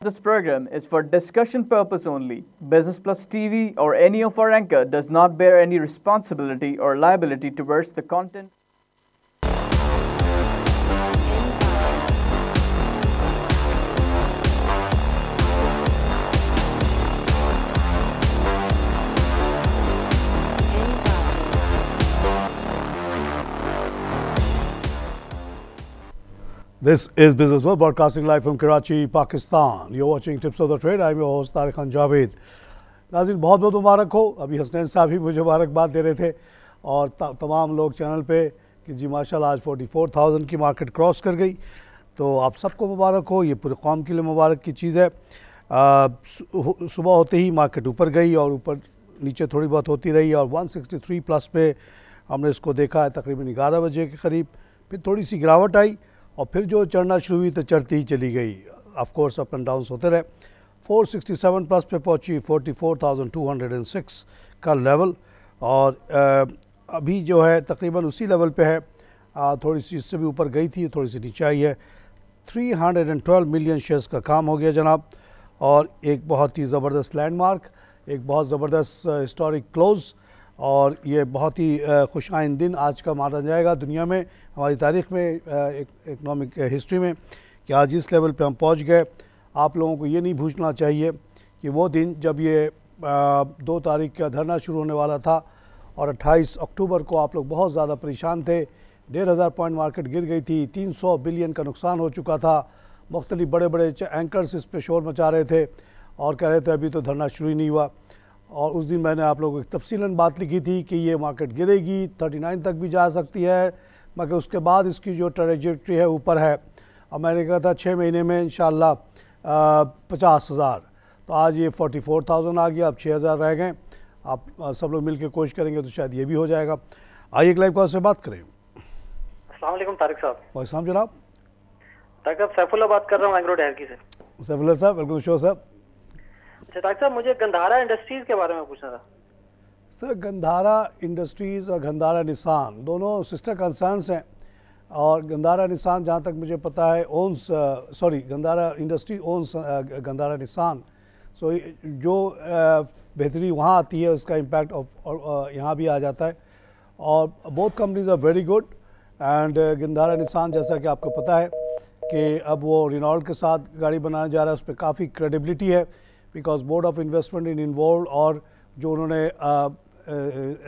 This program is for discussion purpose only. Business Plus TV or any of our anchor does not bear any responsibility or liability towards the content. This is Business World, broadcasting live from Karachi, Pakistan. You're watching Tips of the Trade. I'm your host Tariq Khan Javed. नाज़रीन बहुत बहुत मुबारक हो। अभी हसनैन साहब ही मुझे मुबारकबाद दे रहे थे और तमाम लोग चैनल पे कि जी माशाल्लाह आज 44,000 की मार्केट क्रॉस कर गई। तो आप सबको मुबारक हो, ये पूरे कौम के लिए मुबारक की चीज़ है। सुबह होते ही मार्केट ऊपर गई और ऊपर नीचे थोड़ी बहुत होती रही और 163 प्लस पे हमने इसको देखा है तकरीबन 11 बजे के करीब। फिर थोड़ी सी गिरावट आई और फिर जो चढ़ना शुरू हुई तो चढ़ती ही चली गई। Of course up and downs होते रहे। 467 प्लस पे पहुंची 44,206 का लेवल और अभी जो है तकरीबन उसी लेवल पे है। थोड़ी सी इससे भी ऊपर गई थी, थोड़ी सी नीचे आई है। 312 मिलियन शेयर्स का काम हो गया जनाब और एक बहुत ही ज़बरदस्त लैंडमार्क, एक बहुत ज़बरदस्त हिस्टोरिक क्लोज़ और ये बहुत ही खुशाइन दिन आज का माना जाएगा दुनिया में, हमारी तारीख़ में, इकनॉमिक हिस्ट्री में कि आज इस लेवल पे हम पहुंच गए। आप लोगों को ये नहीं भूलना चाहिए कि वो दिन जब ये 2 तारीख का धरना शुरू होने वाला था और 28 अक्टूबर को आप लोग बहुत ज़्यादा परेशान थे। 1,500 पॉइंट मार्केट गिर गई थी, 300 बिलियन का नुकसान हो चुका था। मुख्तलिफ बड़े बड़े एंकर्स इस पर शोर मचा रहे थे और कह रहे थे अभी तो धरना शुरू ही नहीं हुआ। और उस दिन मैंने आप लोगों को तफसीलन बात लिखी थी कि ये मार्केट गिरेगी, 39 तक भी जा सकती है, मगर उसके बाद इसकी जो ट्रेजेक्ट्री है ऊपर है। और मैंने कहा था 6 महीने में इंशाल्लाह 50,000। तो आज ये 44,000 आ गया, अब 6,000 रह गए। आप सब लोग मिलकर कोशिश करेंगे तो शायद ये भी हो जाएगा। आइए एक लाइव कॉल से बात करें। अस्सलाम वालेकुम तारिक साहब। वालेकुम जनाब। तारिक साहब सैफुल्लाह बात कर रहा हूँ एग्रो डैरकी से। सैफुल्लाह साहब वेलकम शो साहब। अच्छा तारिक साहब, मुझे गंधारा इंडस्ट्रीज़ के बारे में पूछना था। सर गंधारा इंडस्ट्रीज़ और गंधारा निसान दोनों सिस्टर कंसर्न्स हैं और गंधारा निसान जहाँ तक मुझे पता है Gandhara industry owns Gandhara Nissan. So जो बेहतरी वहाँ आती है उसका इम्पैक्ट यहाँ भी आ जाता है और both companies are very good. And Gandhara Nissan जैसा कि आपको पता है कि अब वो रेनॉल्ट के साथ गाड़ी बनाने जा रहा है, उस पर काफ़ी क्रेडिबिलिटी है because board of investment in involve और जो उन्होंने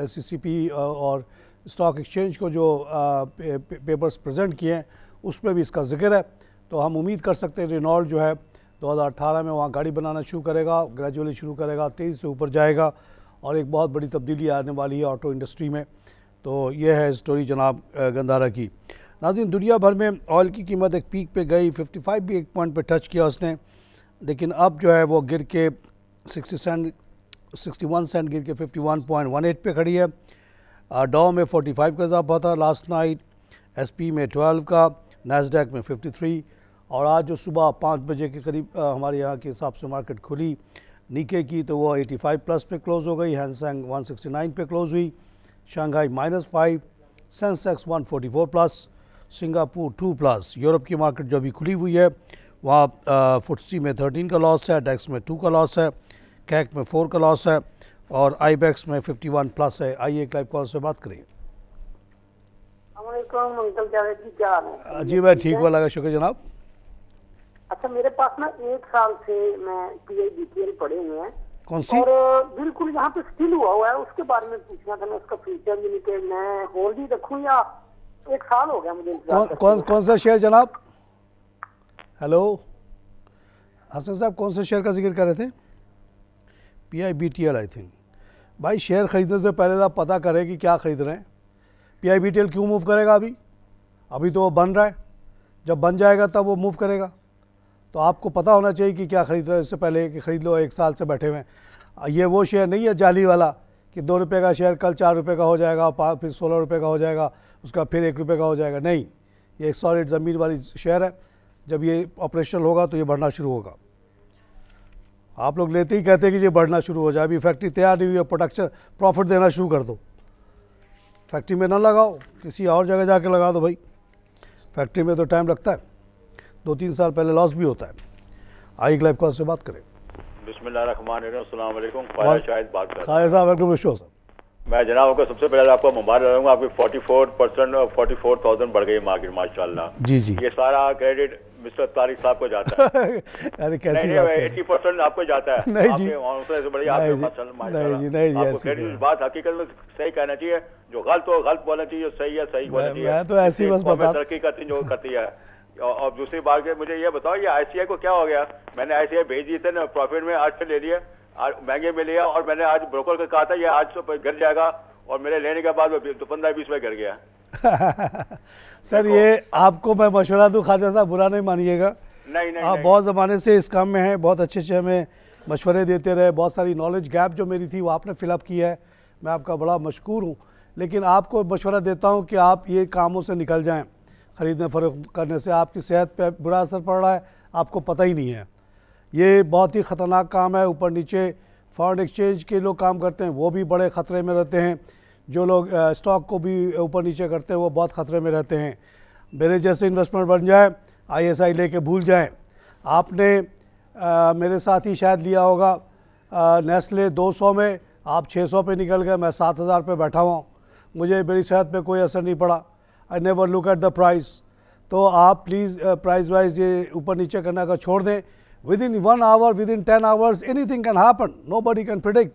SCCP और स्टॉक एक्सचेंज को जो पेपर्स प्रेजेंट किए हैं उस पर भी इसका जिक्र है। तो हम उम्मीद कर सकते हैं रेनॉल्ट जो है 2018 में वहाँ गाड़ी बनाना शुरू करेगा, ग्रेजुअली शुरू करेगा, तेज़ी से ऊपर जाएगा और एक बहुत बड़ी तब्दीली आने वाली है ऑटो इंडस्ट्री में। तो ये है स्टोरी जनाब गंधारा की। नाज़रीन दुनिया भर में ऑयल की कीमत एक पीक पे गई, 55 भी एक पॉइंट पे टच किया उसने, लेकिन अब जो है वो गिर के 61 सेंट गिर के 51.18 पे खड़ी है। डॉ में 45 का इजाफा था लास्ट नाइट, SP में 12 का, नैस्डैक में 53 और आज जो सुबह 5 बजे के करीब हमारे यहाँ के हिसाब से मार्केट खुली निके की तो वो 85 प्लस पे क्लोज़ हो गई। हैंगसेंग 169 पे क्लोज़ हुई, Shanghai -5, Sensex 144 plus, Singapore 2 plus. Europe की मार्केट जो अभी खुली हुई है वहाँ FTSE में 13 का लॉस है, डेक्स में 2 का लॉस है, कैक में 4 का लॉस है और आईबेक्स में 51 प्लस है। आइए एक लाइव कॉल से बात करें। अंकल जावेद जी क्या हाल है? जी मैं ठीक हुआ लगा, शुक्र जनाब। अच्छा मेरे पास ना 1 साल से मैं PIBTL पड़े हुए हैं। कौन सी? और बिल्कुल यहाँ पे स्टिल हुआ है, उसके बारे में पूछना था। मैं उसका फ्यूचर लिमिटेड मैं होल्ड ही रखूँ या 1 साल हो गया मुझे। कौन सा शेयर जनाब? हेलो हसन साहब, कौन से शेयर का जिक्र कर रहे थे? PIBTL I think. भाई शेयर ख़रीदने से पहले आप पता करें कि क्या ख़रीद रहे हैं। PIBTL क्यों मूव करेगा? अभी तो वो बन रहा है, जब बन जाएगा तब वो मूव करेगा। तो आपको पता होना चाहिए कि क्या ख़रीद रहे हैं इससे पहले कि ख़रीद लो 1 साल से बैठे हुए हैं। ये वो शेयर नहीं है जाली वाला कि 2 रुपये का शेयर कल 4 रुपये का हो जाएगा, फिर 16 रुपये का हो जाएगा, उसका फिर 1 रुपये का हो जाएगा। नहीं, ये एक सॉलिड ज़मीन वाली शेयर है। जब ये ऑपरेशनल होगा तो ये बढ़ना शुरू होगा। आप लोग लेते ही कहते हैं कि ये बढ़ना शुरू हो जाए। अभी फैक्ट्री तैयार नहीं हुई है, प्रोडक्शन प्रॉफिट देना शुरू कर दो। फैक्ट्री में ना लगाओ, किसी और जगह जाके लगा दो भाई। फैक्ट्री में तो टाइम लगता है, 2-3 साल पहले लॉस भी होता है। आइए लाइव कॉल से बात करें। बिस्मिल्लाहिर्रहमानिर्रहीम, अस्सलाम वालेकुम। ख्वाजा शाहिद बात कर रहा हूं। साहब वेलकम शो सर। मैं जनाब आपको सबसे पहले आपको मुबारक दूंगा, आपकी 44% और 44,000 बढ़ गई मार्केट माशाल्लाह। जी जी, ये सारा क्रेडिट मिस्टर तारिक साहब को जाता है। अरे कैसी नहीं, बात नहीं, है? 80% आपको जाता है। नहीं जी, हौसले से बड़ी नहीं आपके जी, माशाल्लाह, नहीं जी, नहीं जी, आपको ऐसी क्रेडिट कोई- बात हकीकत में सही कहना चाहिए। जो गलत हो गलत बोलना चाहिए, सही है सही बोलना चाहिए। मैं तो ऐसी बस कौमें बता तरक्की करती जो करती है। और दूसरी बात के मुझे ये बताओ, ये ICI को क्या हो गया? मैंने ICI भेज दिए थे ना, प्रॉफिट में आज से ले लिए, महंगे में लिया, और मैंने आज ब्रोकर को कहा था ये आज तो गिर जाएगा, और मेरे लेने के बाद तो 15-20 में गिर गया। सर ये आपको मैं मशवरा दूं, ख्वाजा साहब बुरा नहीं मानिएगा, नहीं नहीं आप नहीं। बहुत ज़माने से इस काम में हैं, बहुत अच्छे से हमें मशवरे देते रहे, बहुत सारी नॉलेज गैप जो मेरी थी वो आपने फिलअप की है, मैं आपका बड़ा मशकूर हूँ। लेकिन आपको मशवरा देता हूँ कि आप ये कामों से निकल जाएं। ख़रीदने फ़रोख्त करने से आपकी सेहत पे बुरा असर पड़ रहा है, आपको पता ही नहीं है। ये बहुत ही ख़तरनाक काम है। ऊपर नीचे फॉरेन एक्सचेंज के लोग काम करते हैं, वो भी बड़े ख़तरे में रहते हैं। जो लोग स्टॉक को भी ऊपर नीचे करते हैं वो बहुत ख़तरे में रहते हैं। मेरे जैसे इन्वेस्टमेंट बन जाए, ISI लेके भूल जाएं। आपने मेरे साथ ही शायद लिया होगा नेस्ले 200 में, आप 600 पे निकल गए, मैं 7,000 पे बैठा हुआ हूँ, मुझे मेरी सेहत पे कोई असर नहीं पड़ा। I never look at the price. तो आप प्लीज़ प्राइस वाइज ये ऊपर नीचे करना का छोड़ दें। Within 1 hour, within 10 hours anything can happen, nobody can predict.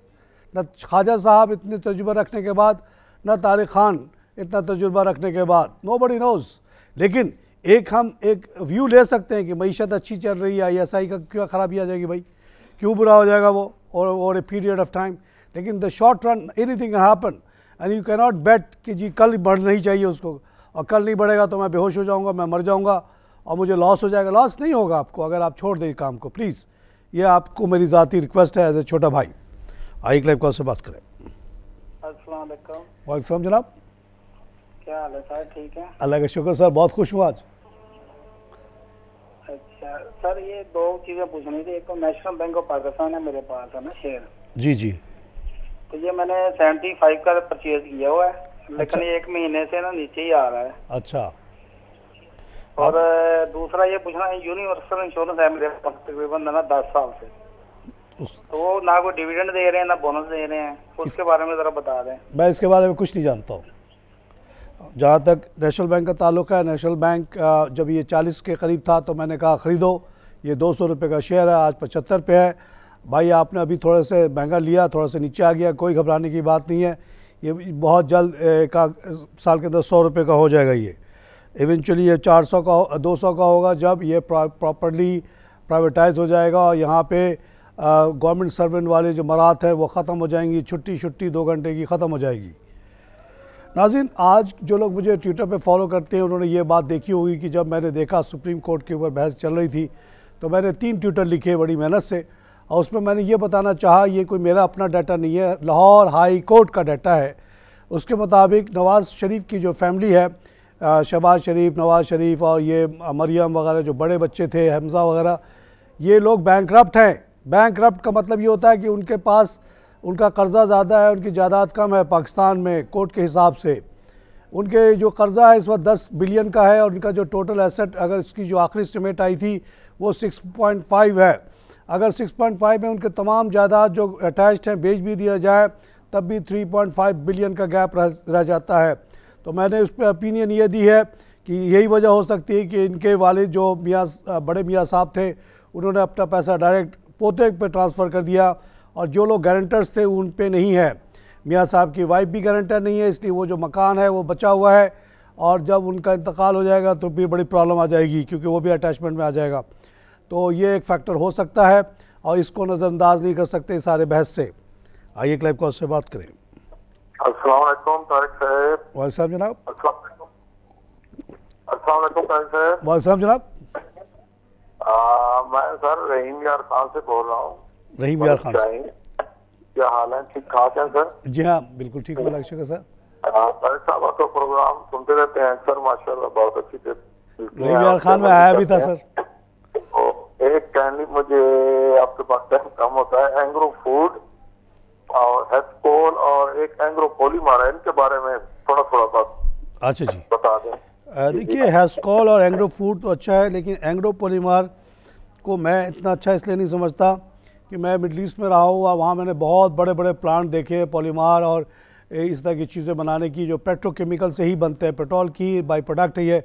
न ख्वाजा साहब इतने तजुर्बा रखने के बाद, न तारिक खान इतना तजुर्बा रखने के बाद, नोबडी नोज़। लेकिन हम एक व्यू ले सकते हैं कि मईशत अच्छी चल रही है, ISI का क्यों ख़राबी आ जाएगी भाई, क्यों बुरा हो जाएगा वो, और ए पीरियड ऑफ टाइम। लेकिन the short run anything can happen and you can not bet कि जी कल बढ़ नहीं चाहिए उसको, और कल नहीं बढ़ेगा तो मैं बेहोश हो जाऊँगा, मैं मर जाऊँगा और मुझे लॉस हो जाएगा। लॉस नहीं होगा आपको अगर आप छोड़ दें काम को, प्लीज़। ये आपको मेरी ज़ाती रिक्वेस्ट है एज ए छोटा भाई। आइए लाइव कॉल से बात करें। अस्सलाम वालेकुम। वालेकुम जनाब, क्या हाल है सर? ठीक है, अल्लाह का शुक्र सर, बहुत खुश हूँ आज। अच्छा सर, ये 2 चीज़ें पूछनी थी। एक तो नेशनल बैंक ऑफ पाकिस्तान है मेरे पास, है ना शेयर, जी जी, तो ये मैंने 75 का परचेज किया हुआ है, लेकिन अच्छा। 1 महीने से ना नीचे ही आ रहा है। अच्छा, और दूसरा ये पूछना है, यूनिवर्सल इंश्योरेंस है मेरे पास तकरीबन ना 10 साल से, तो वो ना कोई डिविडेंड दे रहे हैं ना बोनस दे रहे हैं, उसके बारे में ज़रा बता दें। मैं इसके बारे में कुछ नहीं जानता हूँ। जहाँ तक नेशनल बैंक का ताल्लुक है, नेशनल बैंक जब ये 40 के करीब था तो मैंने कहा ख़रीदो, ये 200 रुपये का शेयर है, आज 75 पे है। भाई आपने अभी थोड़े से महंगा लिया, थोड़ा सा नीचे आ गया, कोई घबराने की बात नहीं है। ये बहुत जल्द साल के अंदर 100 रुपये का हो जाएगा। ये इवेंचुअली ये 400 का 200 का होगा जब ये प्रॉपर्ली प्राइवेटाइज हो जाएगा और यहाँ पे गवर्नमेंट सर्वेंट वाले जो मराहत हैं वो ख़त्म हो जाएंगी, छुट्टी 2 घंटे की ख़त्म हो जाएगी। नाज़रीन, आज जो लोग मुझे ट्विटर पे फॉलो करते हैं उन्होंने ये बात देखी होगी कि जब मैंने देखा सुप्रीम कोर्ट के ऊपर बहस चल रही थी तो मैंने 3 ट्विटर लिखे बड़ी मेहनत से, और उसमें मैंने ये बताना चाहा, ये कोई मेरा अपना डाटा नहीं है, लाहौर हाई कोर्ट का डाटा है। उसके मुताबिक नवाज़ शरीफ की जो फैमिली है, शहबाज शरीफ, नवाज़ शरीफ और ये मरियम वगैरह जो बड़े बच्चे थे, हमज़ा वगैरह, ये लोग बैंकरप्ट हैं। बैंकरप्ट का मतलब ये होता है कि उनके पास उनका कर्ज़ा ज़्यादा है, उनकी जायदाद कम है पाकिस्तान में कोर्ट के हिसाब से। उनके जो कर्ज़ा है इस वक्त 10 बिलियन का है और उनका जो टोटल एसेट, अगर इसकी जो आखिरी एस्टिमेट आई थी वो 6.5 है। अगर 6.5 में उनके तमाम जायदाद जो अटैच्ड हैं बेच भी दिया जाए तब भी 3.5 बिलियन का गैप रह जाता है। तो मैंने उस पर ओपिनियन ये दी है कि यही वजह हो सकती है कि इनके वालिद जो बड़े मियाँ साहब थे उन्होंने अपना पैसा डायरेक्ट पोते पे ट्रांसफ़र कर दिया, और जो लोग गारंटर्स थे उन पे नहीं है। मियाँ साहब की वाइफ भी गारंटर नहीं है, इसलिए वो जो मकान है वो बचा हुआ है, और जब उनका इंतकाल हो जाएगा तो फिर बड़ी प्रॉब्लम आ जाएगी क्योंकि वो भी अटैचमेंट में आ जाएगा। तो ये एक फैक्टर हो सकता है और इसको नज़रअंदाज नहीं कर सकते सारे बहस से। आइए क्लाइव कॉल से बात करें। अस्सलाम वालेकुम तारिक साहब। वालेकुम जनाब। अस्सलाम वालेकुम तारिक साहब। वालेकुम जनाब। मैं सर रहीम यार खान से बोल रहा हूँ। रहीम यार खान, क्या हाल है? ठीक ठाक है सर? जी हाँ बिल्कुल ठीक है, शुक्र सर। तारिक साहब आपका प्रोग्राम सुनते रहते हैं सर, माशाल्लाह बहुत अच्छी थे। रहीम यार खान में आया भी था सर। एक काइंडली मुझे आपके पास टाइम कम होता है, एंग्रो फूड और हेस्कोल और एक एंग्रो पॉलीमर है, इनके बारे में थोड़ा बात अच्छा जी बता दें। देखिए हेस्कोल और एंग्रो फूड तो अच्छा है, लेकिन एंग्रो पॉलीमर को मैं इतना अच्छा इसलिए नहीं समझता कि मैं मिडल ईस्ट में रहा हूँ और वहाँ मैंने बहुत बड़े बड़े प्लांट देखे हैं पॉलीमर और इस तरह की चीज़ें बनाने की जो पेट्रोकेमिकल से ही बनते हैं, पेट्रोल की बाई प्रोडक्ट है ये।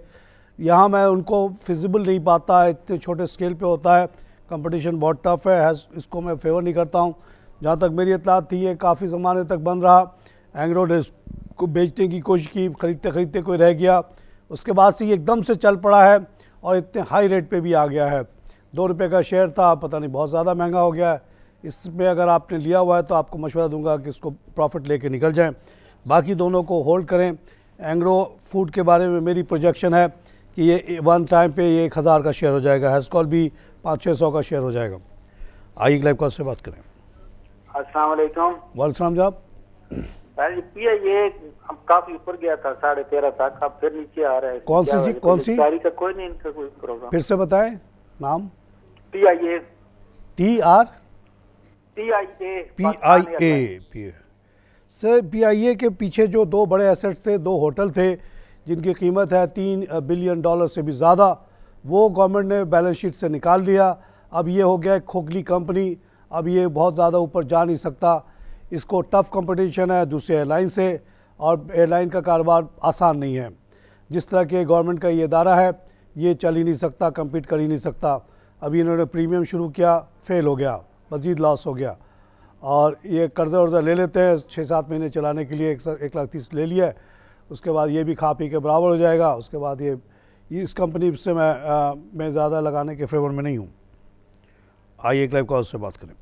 यहाँ मैं उनको फिजिबल नहीं पाता है, इतने छोटे स्केल पे होता है, कंपटीशन बहुत टफ है, इसको मैं फेवर नहीं करता हूँ। जहाँ तक मेरी इत्तलात थी ये काफ़ी ज़माने तक बंद रहा, एंग्रो ने इसको बेचने की कोशिश की, खरीदते खरीदते कोई रह गया, उसके बाद से ये एकदम से चल पड़ा है और इतने हाई रेट पे भी आ गया है। 2 रुपये का शेयर था, पता नहीं बहुत ज़्यादा महंगा हो गया है। इसमें अगर आपने लिया हुआ है तो आपको मशवरा दूंगा कि इसको प्रॉफिट लेके निकल जाएं, बाकी दोनों को होल्ड करें। एंग्रो फूड के बारे में मेरी प्रोजेक्शन है कि ये वन टाइम पे ये 1000 का शेयर हो जाएगा, हैस्कॉल भी 500-600 का शेयर हो जाएगा। आइए लाइव कॉल से बात करें। अस्सलाम वालेकुम। वालेकुम साहब। ये काफी ऊपर गया था 13.5 तक, अब फिर नीचे आ रहा है। कौन सी जी, कौन सी गाड़ी का कोई नहीं, इनका कोई प्रोग्राम फिर से बताएं नाम। PIA sir. PIA के पीछे जो 2 बड़े एसेट्स थे, 2 होटल थे जिनकी कीमत है $3 बिलियन से भी ज़्यादा, वो गवर्नमेंट ने बैलेंस शीट से निकाल लिया। अब ये हो गया खोखली कंपनी, अब ये बहुत ज़्यादा ऊपर जा नहीं सकता। इसको टफ कंपटीशन है दूसरे एयरलाइन से और एयरलाइन का कारोबार आसान नहीं है। जिस तरह के गवर्नमेंट का ये इदारा है ये चल ही नहीं सकता, कम्पीट कर ही नहीं सकता। अभी इन्होंने प्रीमियम शुरू किया, फेल हो गया, मज़ीद लॉस हो गया और ये कर्ज़ा वर्ज़ा ले लेते हैं 6-7 महीने चलाने के लिए, 1,30,000 ले लिया है, उसके बाद ये भी खा पी के बराबर हो जाएगा। उसके बाद ये इस कंपनी से मैं ज़्यादा लगाने के फेवर में नहीं हूँ। आइए एक लाइव कॉल से बात करें।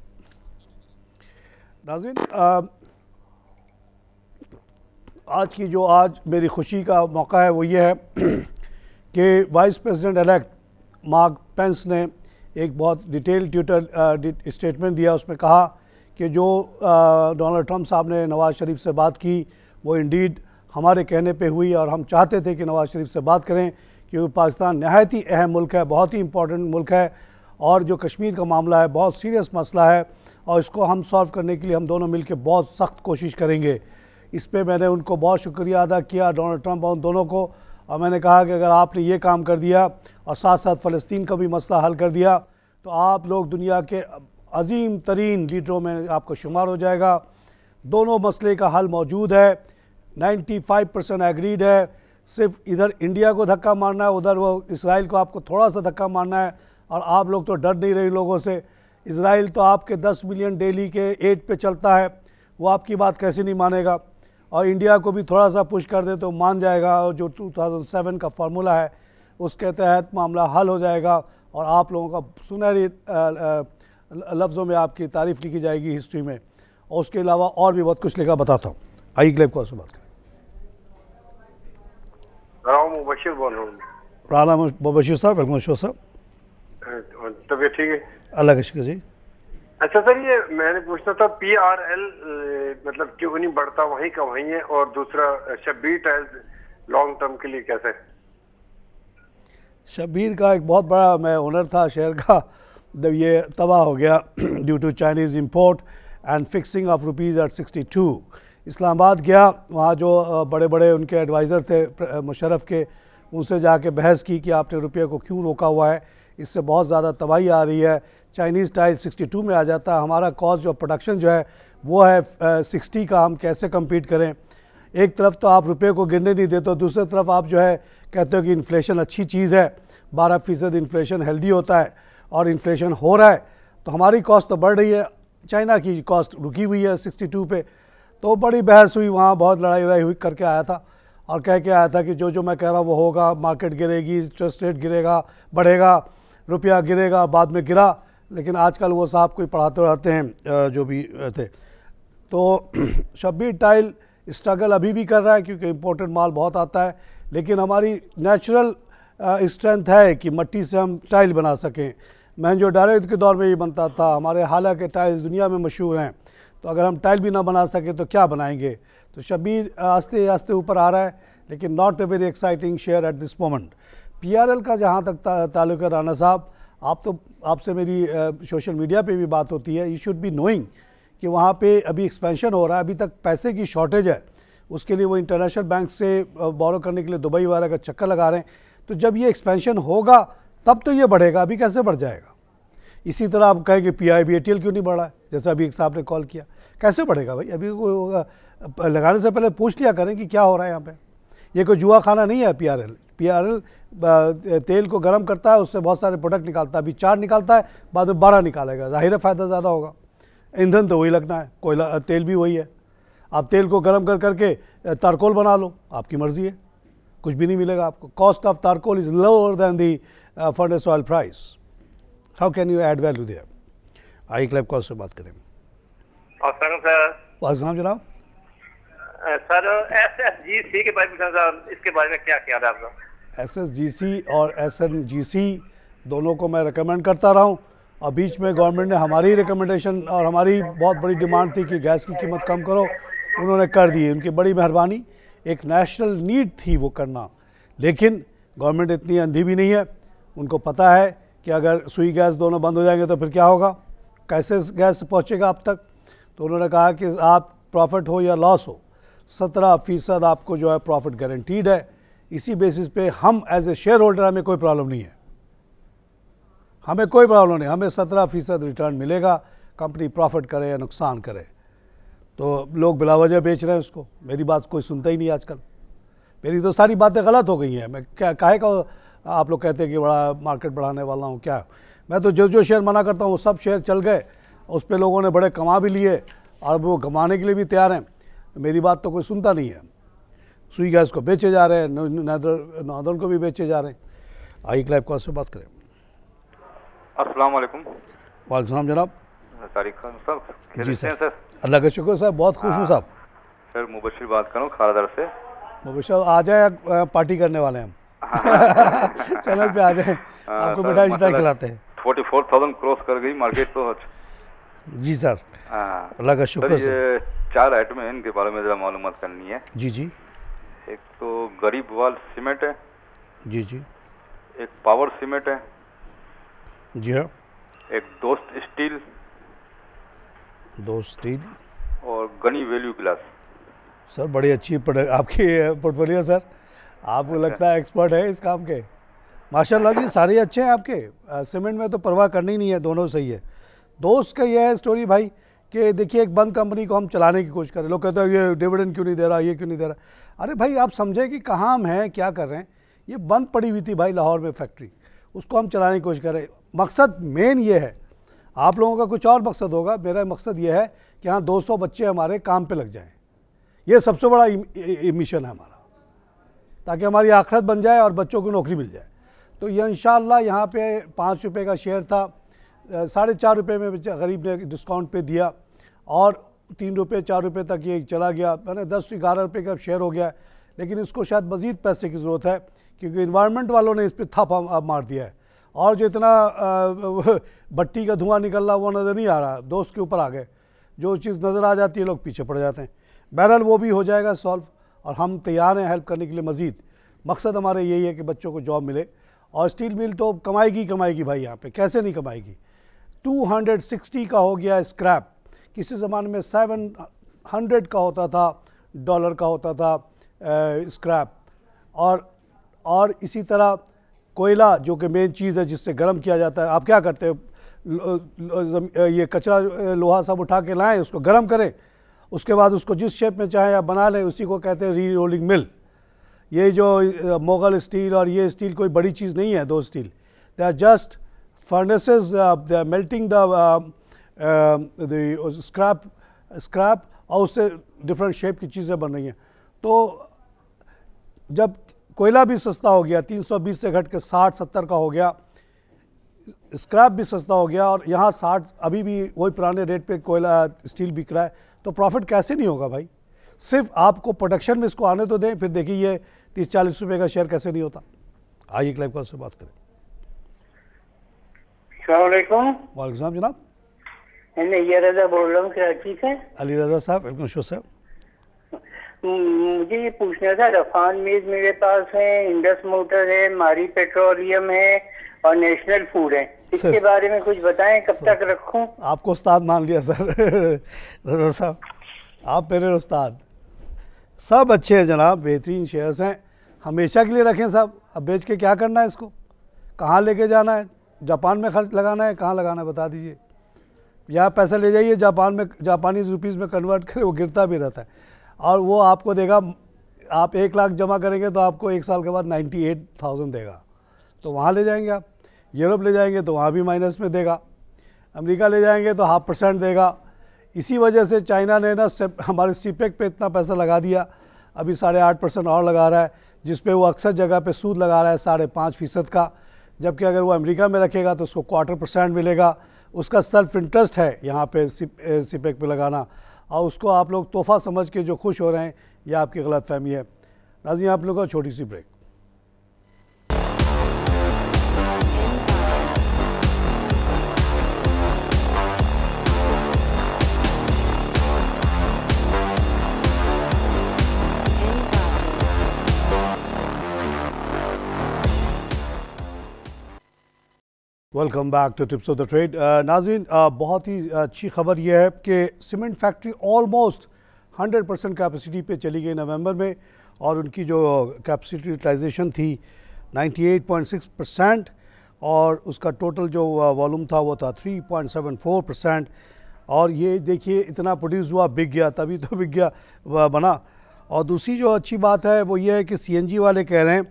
नाज़रीन, आज मेरी खुशी का मौका है वो ये है कि vice president elect Mark Pence ने एक बहुत डिटेल ट्विटर स्टेटमेंट दिया। उसमें कहा कि जो डोनाल्ड ट्रंप साहब ने नवाज़ शरीफ से बात की वो इंडीड हमारे कहने पे हुई और हम चाहते थे कि नवाज़ शरीफ से बात करें क्योंकि पाकिस्तान नहायत ही अहम मुल्क है, बहुत ही इम्पोर्टेंट मुल्क है और जो कश्मीर का मामला है बहुत सीरियस मसला है और इसको हम सॉल्व करने के लिए हम दोनों मिलकर बहुत सख्त कोशिश करेंगे। इस पे मैंने उनको बहुत शुक्रिया अदा किया, डोनाल्ड ट्रंप और उन दोनों को, और मैंने कहा कि अगर आपने ये काम कर दिया और साथ साथ फ़लस्तीन का भी मसला हल कर दिया तो आप लोग दुनिया के अजीम तरीन लीडरों में आपका शुमार हो जाएगा। दोनों मसले का हल मौजूद है, 95% एग्रीड है। सिर्फ इधर इंडिया को धक्का मारना है, उधर वो इसराइल को आपको थोड़ा सा धक्का मारना है और आप लोग तो डर नहीं रहे लोगों से। इसराइल तो आपके 10 मिलियन डेली के एड पे चलता है, वो आपकी बात कैसे नहीं मानेगा, और इंडिया को भी थोड़ा सा पुश कर दे तो मान जाएगा और जो 2007 का फार्मूला है उसके तहत मामला हल हो जाएगा और आप लोगों का सुनहरी लफ्ज़ों में आपकी तारीफ़ लिखी जाएगी हिस्ट्री में। और उसके अलावा और भी बहुत कुछ लिखा बताता हूँ। आइए क्लिप कॉल से बात करें। मुबशिर बोल रहा हूँ। राना मुबशिर साहब, वेलकम साहब। तबीयत ठीक है? अल्लाह का शुक्र जी। अच्छा सर, ये मैंने पूछना था PRL मतलब क्यों नहीं बढ़ता, वहीं का वहीं है, और दूसरा शब्बीर टाइल्स लॉन्ग टर्म के लिए कैसे? शब्बीर का एक बहुत बड़ा मैं ओनर था शेयर का, जब ये तबाह हो गया due to Chinese import and fixing of rupees at 62। Islamabad गया, वहाँ जो बड़े बड़े उनके एडवाइज़र थे मुशर्रफ के, उनसे जाके बहस की कि आपने रुपये को क्यों रोका हुआ है, इससे बहुत ज़्यादा तबाही आ रही है। चाइनीज़ टाइल 62 में आ जाता है, हमारा कॉस्ट जो प्रोडक्शन जो है वो है 60 का, हम कैसे कम्पीट करें। एक तरफ तो आप रुपये को गिरने नहीं देते, दूसरी तरफ आप जो है कहते हो कि इन्फ्लेशन अच्छी चीज़ है, 12% इन्फ्लेशन हेल्दी होता है, और इन्फ्लेशन हो रहा है तो हमारी कॉस्ट तो बढ़ रही है, चाइना की कॉस्ट रुकी हुई है 62 पे। तो बड़ी बहस हुई वहाँ, बहुत लड़ाई हुई करके आया था और कह के आया था कि जो मैं कह रहा हूँ वो होगा, मार्केट गिरेगी, इंटरेस्ट रेट गिरेगा, बढ़ेगा, रुपया गिरेगा। बाद में गिरा, लेकिन आजकल वो साहब कोई पढ़ाते रहते हैं जो भी थे। तो शब्बीर टाइल स्ट्रगल अभी भी कर रहा है क्योंकि इम्पोर्टेड माल बहुत आता है, लेकिन हमारी नेचुरल स्ट्रेंथ है कि मिट्टी से हम टाइल बना सकें। मोहनजोदड़ो के दौर में ये बनता था, हमारे हालांकि के टाइल्स दुनिया में मशहूर हैं, तो अगर हम टाइल भी ना बना सकें तो क्या बनाएंगे। तो शब्बीर आस्ते आस्ते ऊपर आ रहा है, लेकिन not a very exciting share at this moment. PRL का जहाँ तक ताल्लुक है, राना साहब, आपसे मेरी सोशल मीडिया पे भी बात होती है, यू शुड बी नोइंग कि वहाँ पे अभी एक्सपेंशन हो रहा है, अभी तक पैसे की शॉर्टेज है, उसके लिए वो इंटरनेशनल बैंक से बोरो करने के लिए दुबई वगैरह का चक्कर लगा रहे हैं। तो जब ये एक्सपेंशन होगा तब तो ये बढ़ेगा, अभी कैसे बढ़ जाएगा। इसी तरह आप कहें कि PIBATL क्यों नहीं बढ़ा है, जैसे अभी एक साहब ने कॉल किया, कैसे बढ़ेगा भाई? अभी लगाने से पहले पूछ लिया करें कि क्या हो रहा है यहाँ पे। ये कोई जुआ खाना नहीं है। PRL तेल को गर्म करता है, उससे बहुत सारे प्रोडक्ट निकालता है, अभी 4 निकालता है, बाद में 12 निकालेगा, जाहिर है फ़ायदा ज़्यादा होगा। ईंधन तो वही लगना है, कोयला तेल भी वही है। आप तेल को गर्म कर करके तारकोल बना लो, आपकी मर्ज़ी है, कुछ भी नहीं मिलेगा आपको। कॉस्ट ऑफ तारकोल is lower than the furnace oil price. How can you add value there? I क्लैब कॉल से बात करें। वालेकुम जनाब। सर SSGC के बारे में सर, इसके बारे में क्या ख्याल है आपका? SSGC और SNGC दोनों को मैं रिकमेंड करता रहा हूँ, और बीच में गवर्नमेंट ने हमारी रिकमेंडेशन और हमारी बहुत बड़ी डिमांड थी कि गैस की कीमत कम करो, उन्होंने कर दी, उनकी बड़ी मेहरबानी। एक नेशनल नीड थी वो करना, लेकिन गवर्नमेंट इतनी अंधी भी नहीं है, उनको पता है कि अगर सुई गैस दोनों बंद हो जाएंगे तो फिर क्या होगा, कैसे गैस पहुँचेगा आप तक। तो उन्होंने कहा कि आप प्रॉफिट हो या लॉस हो, 17% आपको जो है प्रॉफिट गारंटीड है। इसी बेसिस पे हम एज ए शेयर होल्डर, हमें कोई प्रॉब्लम नहीं है, हमें कोई प्रॉब्लम नहीं, हमें 17% रिटर्न मिलेगा, कंपनी प्रॉफिट करे या नुकसान करे। तो लोग बिला वजह बेच रहे हैं उसको, मेरी बात कोई सुनता ही नहीं आजकल, मेरी तो सारी बातें गलत हो गई हैं। मैं क्या काहे का आप लोग कहते हैं कि बड़ा मार्केट बढ़ाने वाला हूँ, क्या मैं तो जो शेयर मना करता हूँ वो सब शेयर चल गए, उस पर लोगों ने बड़े कमा भी लिए और वो कमाने के लिए भी तैयार हैं। मेरी बात तो कोई सुनता नहीं है। सुई गैस को बेचे जा रहे हैं, नॉर्दर्न को भी बेचे जा रहे हैं। आई क्लैब कॉल से बात करें। अस्सलाम वालेकुम। वालेकुम जनाब। तारिक खान साहब। जी सर, अल्लाह का शुक्र सर, बहुत खुश हूँ साहब। सर मुबशिर बात करूँ खारदर से। मुबशिर आ जाए, पार्टी करने वाले हैं हम। चैनल पे आ जाए, आपको मिठाई शिठाई खिलाते हैं। 44,000 क्रॉस कर गई मार्केट तो। जी सर, अल्लाह का शुक्र सर। ये 4 आइटम है, इनके बारे में जरा मालूमात करनी है। जी जी। एक तो गरीबवाल सीमेंट है। जी जी। एक पावर सीमेंट है। जी हाँ। एक दोस्त स्टील। और गनी वैल्यू ग्लास। सर बड़ी अच्छी आपकी पोर्टफोलियो सर, आपको लगता है एक्सपर्ट है इस काम के। माशाल्लाह जी, सारे अच्छे हैं आपके। सीमेंट में तो परवाह करनी नहीं है, दोनों सही है। दोस्त का यह है स्टोरी भाई कि देखिए एक बंद कंपनी को हम चलाने की कोशिश करें, लोग कहते हैं ये डिविडेंड क्यों नहीं दे रहा, ये क्यों नहीं दे रहा। अरे भाई आप समझे कि कहाँ हम हैं, क्या कर रहे हैं। ये बंद पड़ी हुई थी भाई लाहौर में फैक्ट्री, उसको हम चलाने की कोशिश करें। मकसद मेन ये है, आप लोगों का कुछ और मकसद होगा, मेरा मकसद ये है कि हाँ 200 बच्चे हमारे काम पे लग जाएं। ये सबसे बड़ा मिशन है हमारा, ताकि हमारी आखिरत बन जाए और बच्चों को नौकरी मिल जाए। तो ये इंशाअल्लाह यहाँ पे 5 रुपये का शेयर था, 4.5 रुपये में गरीब ने डिस्काउंट पे दिया और 3 रुपये 4 रुपये तक ये चला गया, मैंने 10-11 रुपये का शेयर हो गया। लेकिन इसको शायद मज़ीद पैसे की ज़रूरत है, क्योंकि इन्वायरमेंट वालों ने इस पर थप्पा मार दिया है, और जो इतना भट्टी का धुआं निकल रहा वो नज़र नहीं आ रहा, दोस्त के ऊपर आ गए। जो चीज़ नज़र आ जाती है लोग पीछे पड़ जाते हैं। बहरहाल वो भी हो जाएगा सॉल्व, और हम तैयार हैं हेल्प करने के लिए। मज़ीद मकसद हमारा यही है कि बच्चों को जॉब मिले, और स्टील मिल तो कमाएगी भाई, यहाँ पे कैसे नहीं कमाएगी। 260 का हो गया स्क्रैप, किसी ज़माने में 700 का होता था, डॉलर का होता था स्क्रैप। और इसी तरह कोयला जो कि मेन चीज़ है जिससे गर्म किया जाता है, आप क्या करते हो, ये कचरा लोहा सब उठा के लाएं, उसको गर्म करें, उसके बाद उसको जिस शेप में चाहे आप बना लें, उसी को कहते हैं री रोलिंग मिल। ये जो मोगल स्टील और ये स्टील कोई बड़ी चीज़ नहीं है, दो steel, they are just furnaces, they are melting the scrap और उससे डिफरेंट शेप की चीज़ें बन रही हैं। तो जब कोयला भी सस्ता हो गया, 320 से घट के 60-70 का हो गया, स्क्रैप भी सस्ता हो गया, और यहाँ 60 अभी भी वही पुराने रेट पे कोयला स्टील बिक रहा है, तो प्रॉफिट कैसे नहीं होगा भाई। सिर्फ आपको प्रोडक्शन में इसको आने तो दें, फिर देखिए ये 30-40 रुपये का शेयर कैसे नहीं होता। आइए क्लाइव कॉल से बात करें। वालेकुम जनाब। मैं ये रजा बोल रहा हूँ कराची से। अली रजा साहब, वेलकम शो साहब। मुझे ये पूछना था, रफान मीज मेरे पास है, इंडस मोटर है, मारी पेट्रोलियम है और नेशनल फूड है, इसके बारे में कुछ बताएं, कब तक रखूं? आपको उस्ताद मान लिया सर। रजा साहब आप मेरे उस्ताद। सब अच्छे हैं जनाब, बेहतरीन शेयर्स हैं, हमेशा के लिए रखें साहब। अब बेच के क्या करना है, इसको कहाँ लेके जाना है, जापान में खर्च लगाना है, कहाँ लगाना है बता दीजिए। यहाँ पैसा ले जाइए, जापान में जापानी रुपीज़ में कन्वर्ट करें, वो गिरता भी रहता है और वो आपको देगा, आप 1 लाख जमा करेंगे तो आपको 1 साल के बाद 98,000 देगा। तो वहाँ ले जाएंगे आप, यूरोप ले जाएंगे तो वहाँ भी माइनस में देगा, अमेरिका ले जाएंगे तो 0.5% देगा। इसी वजह से चाइना ने ना हमारे सीपेक पे इतना पैसा लगा दिया, अभी 8.5% और लगा रहा है, जिस पे वो अक्सर जगह पे सूद लगा रहा है 5.5% का, जबकि अगर वो अमेरिका में रखेगा तो उसको 0.25% मिलेगा। उसका सेल्फ इंटरेस्ट है यहाँ पे सीपेक पे लगाना, और उसको आप लोग तोहफा समझ के जो खुश हो रहे हैं, यह आपकी गलत फहमी है। नाज़रीन, आप लोगों को छोटी सी break. Welcome back to tips of the trade. नाज़रीन, बहुत ही अच्छी खबर यह है कि सीमेंट फैक्ट्री ऑलमोस्ट 100% कैपेसिटी पे चली गई नवंबर में, और उनकी जो कैपेसिटी यूटिलाइजेशन थी 98.6%, और उसका टोटल जो वॉल्यूम था वो था 3.74%। और ये देखिए इतना प्रोड्यूस हुआ, बिक गया, तभी तो बिक गया बना। और दूसरी जो अच्छी बात है वो ये है कि CNG वाले कह रहे हैं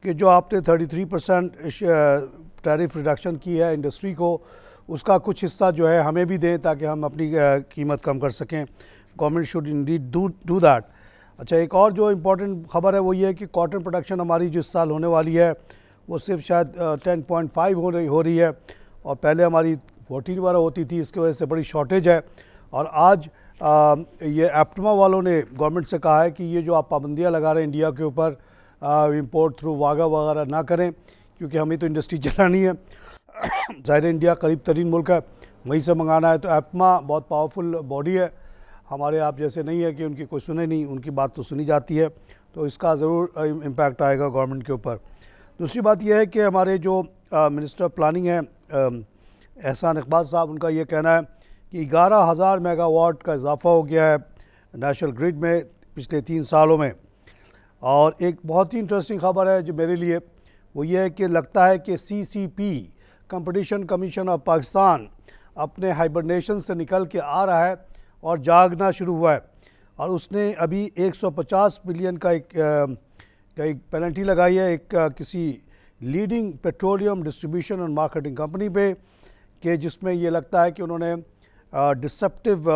कि जो आपने 33% टैरिफ रिडक्शन की है इंडस्ट्री को, उसका कुछ हिस्सा जो है हमें भी दें ताकि हम अपनी कीमत कम कर सकें। Government should Indeed do that. अच्छा, एक और जो इम्पोर्टेंट खबर है वो ये है कि कॉटन प्रोडक्शन हमारी जो इस साल होने वाली है वो सिर्फ शायद 10.5 हो रही है, और पहले हमारी 14 वगैरह होती थी। इसकी वजह से बड़ी शॉर्टेज है। और आज ये एप्टमा वालों ने गवर्नमेंट से कहा है कि ये जो आप पाबंदियाँ लगा रहे हैं इंडिया के ऊपर, इंपोर्ट थ्रू वागा वगैरह ना करें, क्योंकि हमें तो इंडस्ट्री चलानी है। ज़ाहिर इंडिया करीब तरीन मुल्क है, वहीं से मंगाना है। तो एप्टमा बहुत पावरफुल बॉडी है, हमारे आप जैसे नहीं है कि उनकी कोई सुने नहीं, उनकी बात तो सुनी जाती है। तो इसका ज़रूर इम्पैक्ट आएगा गवर्नमेंट के ऊपर। दूसरी बात यह है कि हमारे जो मिनिस्टर प्लानिंग है एहसान इकबाल साहब, उनका ये कहना है कि 11,000 मेगावाट का इजाफा हो गया है नेशनल ग्रिड में पिछले 3 सालों में। और एक बहुत ही इंटरेस्टिंग खबर है जो मेरे लिए, वो ये है कि लगता है कि CCP competition commission of Pakistan अपने हाइबरनेशन से निकल के आ रहा है और जागना शुरू हुआ है। और उसने अभी 150 बिलियन का एक पेनल्टी लगाई है एक किसी लीडिंग पेट्रोलियम डिस्ट्रीब्यूशन और मार्केटिंग कंपनी पे, कि जिसमें ये लगता है कि उन्होंने डिसेप्टिव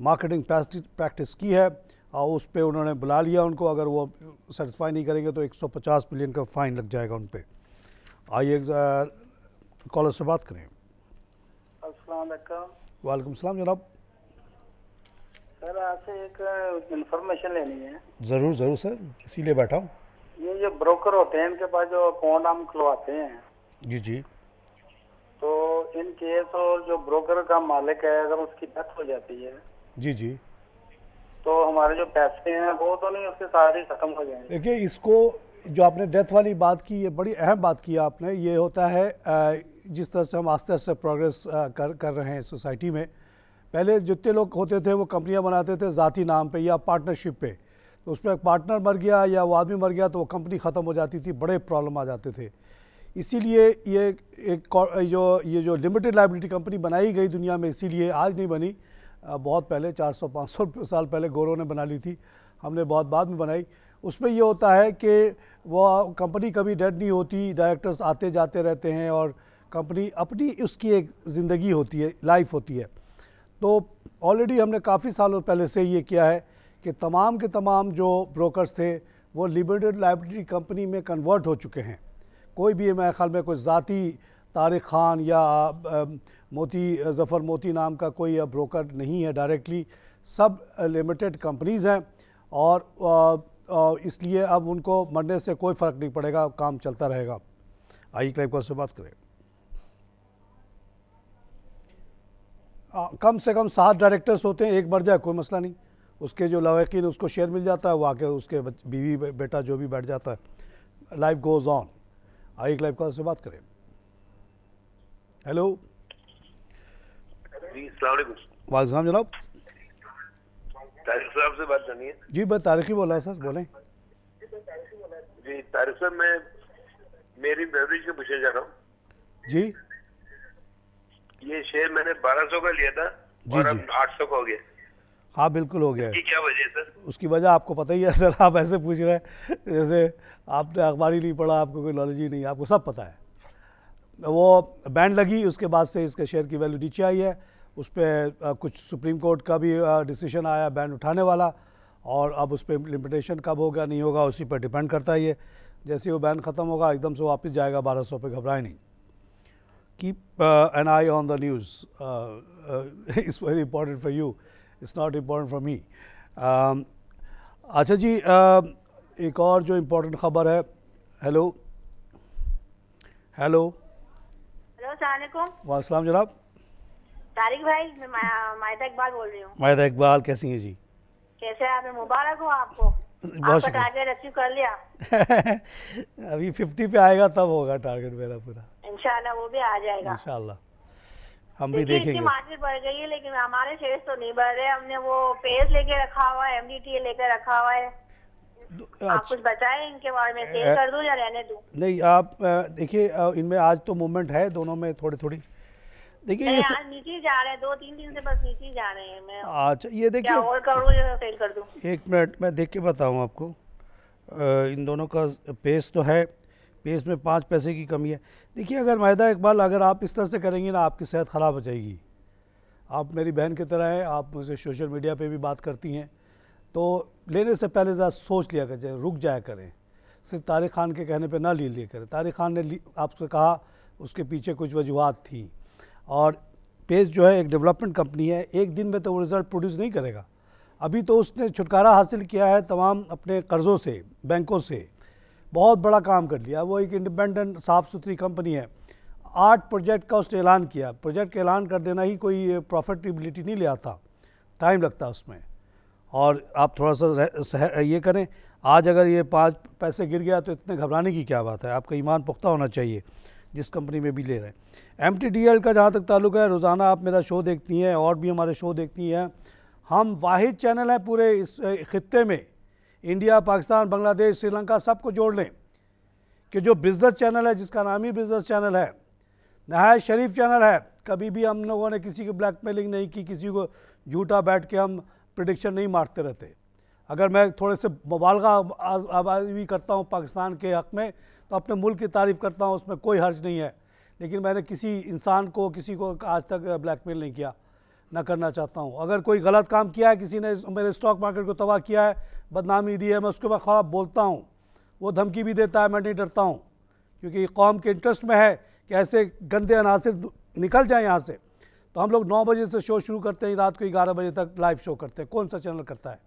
मार्केटिंग प्रैक्टिस की है, और उस पर उन्होंने बुला लिया उनको। अगर वो सेटिस्फाई नहीं करेंगे तो 150 बिलियन का फ़ाइन लग जाएगा उन पर। आइए कॉलर से बात करें। अस्सलाम वालेकुम। वालेकुम सलाम जनाब। सर, आपसे एक इन्फॉर्मेशन लेनी है। ज़रूर ज़रूर सर, इसीलिए बैठा हूँ। ये जो ब्रोकर होते हैं इनके पास जो अकाउंट हम खुलवाते हैं, जी जी, तो इन केस और जो ब्रोकर का मालिक है अगर उसकी डेथ हो जाती है, जी जी, तो हमारे जो पैसे हैं वो तो नहीं, उसके सारे खत्म हो जाएंगे। देखिए, इसको जो आपने डेथ वाली बात की, ये बड़ी अहम बात की आपने। ये होता है जिस तरह से हम आस्ते आस्ते प्रोग्रेस कर रहे हैं सोसाइटी में। पहले जितने लोग होते थे वो कंपनियां बनाते थे ज़ाती नाम पे या पार्टनरशिप पे, तो उसमें एक पार्टनर मर गया या वो आदमी मर गया तो वो कंपनी ख़त्म हो जाती थी, बड़े प्रॉब्लम आ जाते थे। इसीलिए ये जो लिमिटेड लायबिलिटी कंपनी बनाई गई दुनिया में, इसीलिए आज नहीं बनी, बहुत पहले 400-500 साल पहले गोरों ने बना ली थी, हमने बहुत बाद में बनाई। उसमें ये होता है कि वो कंपनी कभी डेड नहीं होती, डायरेक्टर्स आते जाते रहते हैं और कंपनी अपनी उसकी एक ज़िंदगी होती है, लाइफ होती है। तो ऑलरेडी हमने काफ़ी सालों पहले से ये किया है कि तमाम के तमाम जो ब्रोकर्स थे वो लिमिटेड लायबिलिटी कंपनी में कन्वर्ट हो चुके हैं। कोई भी मेरे ख्याल में कोई ज़ाती तारिक खान या ज़फ़र मोती नाम का कोई ब्रोकर नहीं है डायरेक्टली, सब लिमिटेड कंपनीज़ हैं। और इसलिए अब उनको मरने से कोई फ़र्क नहीं पड़ेगा, काम चलता रहेगा। आइए क्लाइव कॉल से बात करें। कम से कम 7 डायरेक्टर्स होते हैं, एक मर जाए कोई मसला नहीं, उसके जो लवाकिन उसको शेयर मिल जाता है, वो आके उसके बीवी बेटा जो भी बैठ जाता है, लाइफ गोज़ ऑन। आइए क्लाइव कॉल से बात करें। हेलो जी, अस्सलाम वालेकुम। वालेकुम जनाब। तारिक साहब से बात करनी है जी, मैं तारिक ही बोल रहा सर, बोलें। जी तारिक साहब, मैं मेरी बेवरेज का पूछना चाह रहा हूँ जी। ये शेयर मैंने 1200 का लिया था और अब 800 का हो गया। हाँ बिल्कुल हो गया है। क्या वजह है सर? उसकी वजह आपको पता ही है सर, आप ऐसे पूछ रहे हैं जैसे आपने अखबार ही नहीं पढ़ा, आपको कोई नॉलेज ही नहीं, आपको सब पता है। वो बैन लगी, उसके बाद से इसके शेयर की वैल्यू नीचे आई है। उस पर कुछ सुप्रीम कोर्ट का भी डिसीजन आया बैन उठाने वाला, और अब उस पर इम्प्लीमेंटेशन कब होगा नहीं होगा उसी पर डिपेंड करता है। ये जैसे वो बैन ख़त्म होगा एकदम से वापस जाएगा 1200 पे, घबराए नहीं। Keep an I on the news, it's very important for you, it's not important for me. अच्छा जी, एक और जो इम्पोर्टेंट ख़बर है। हेलो हेलो अस्सलामुअलैकुम। वालेकुम जनाब। तारिक भाई, मैं मायदा इकबाल बोल रही हूँ। मायदा इकबाल, कैसी हैं जी? कैसे हैं आप? मुबारक हो आपको, बहुत आपका टारगेट अचीव कर लिया। अभी 50 पे आएगा तब होगा टारगेट मेरा पूरा, इंशाल्लाह वो भी आ जाएगा। इंशाल्लाह हम भी देखेंगे। मार्केट बढ़ गई है लेकिन हमारे शेयर्स तो नहीं बढ़ रहे। हमने वो पेस लेके रखा हुआ है, MDTA लेकर रखा हुआ है। आप कुछ बताएं इनके बारे में, सेल कर दूं या रहने दूं? नहीं, आप देखिए इनमें आज तो मूवमेंट है दोनों में थोड़ी थोड़ी। देखिए आज नीचे जा रहे हैं, 2-3 दिन से बस नीचे जा रहे हैं। मैं अच्छा ये देखिए, क्या और करूं या सेल कर दूं? एक मिनट मैं देख के बताऊं आपको। इन दोनों का पेस तो है, पेस में 5 पैसे की कमी है। देखिए अगर मायदा इकबाल, अगर आप इस तरह से करेंगी ना आपकी सेहत ख़राब हो जाएगी। आप मेरी बहन की तरह हैं, आप मुझसे सोशल मीडिया पे भी बात करती हैं, तो लेने से पहले ज़रा सोच लिया करें, रुक जाया करें। सिर्फ तारिक खान के कहने पे ना ले लिया करें। तारिक खान ने आपसे कहा, उसके पीछे कुछ वजूहत थी। और पेस जो है एक डेवलपमेंट कंपनी है, एक दिन में तो वो रिज़ल्ट प्रोड्यूस नहीं करेगा। अभी तो उसने छुटकारा हासिल किया है तमाम अपने कर्ज़ों से, बैंकों से, बहुत बड़ा काम कर लिया। वो एक इंडिपेंडेंट साफ़ सुथरी कंपनी है। 8 प्रोजेक्ट का उसने ऐलान किया। प्रोजेक्ट का ऐलान कर देना ही कोई प्रॉफिटेबिलिटी नहीं ले आता, टाइम लगता है उसमें। और आप थोड़ा सा ये करें, आज अगर ये 5 पैसे गिर गया तो इतने घबराने की क्या बात है। आपका ईमान पुख्ता होना चाहिए जिस कंपनी में भी ले रहे हैं। MTDL का जहाँ तक ताल्लुक है, रोज़ाना आप मेरा शो देखती हैं और भी हमारे शो देखती हैं। हम वाहिद चैनल हैं पूरे इस खित्ते में, इंडिया, पाकिस्तान, बांग्लादेश, श्रीलंका सबको जोड़ लें, कि जो बिज़नेस चैनल है, जिसका नाम ही बिज़नेस चैनल है, नहायत शरीफ चैनल है। कभी भी हम लोगों ने किसी की ब्लैकमेलिंग नहीं की, किसी को झूठा बैठ के हम प्रेडिक्शन नहीं मारते रहते। अगर मैं थोड़े से मुबालगा आवाज़ भी करता हूँ पाकिस्तान के हक़ में, तो अपने मुल्क की तारीफ़ करता हूँ, उसमें कोई हर्ज नहीं है। लेकिन मैंने किसी इंसान को, किसी को आज तक ब्लैकमेल नहीं किया, ना करना चाहता हूँ। अगर कोई गलत काम किया है, किसी ने मेरे स्टॉक मार्केट को तबाह किया है, बदनामी दी है, मैं उसके बाद ख़राब बोलता हूँ। वो धमकी भी देता है, मैं नहीं डरता हूँ, क्योंकि कौम के इंटरेस्ट में है कि ऐसे गंदे अनासिर निकल जाए यहाँ से। तो हम लोग 9 बजे से शो शुरू करते हैं, रात को 11 बजे तक लाइव शो करते हैं। कौन सा चैनल करता है?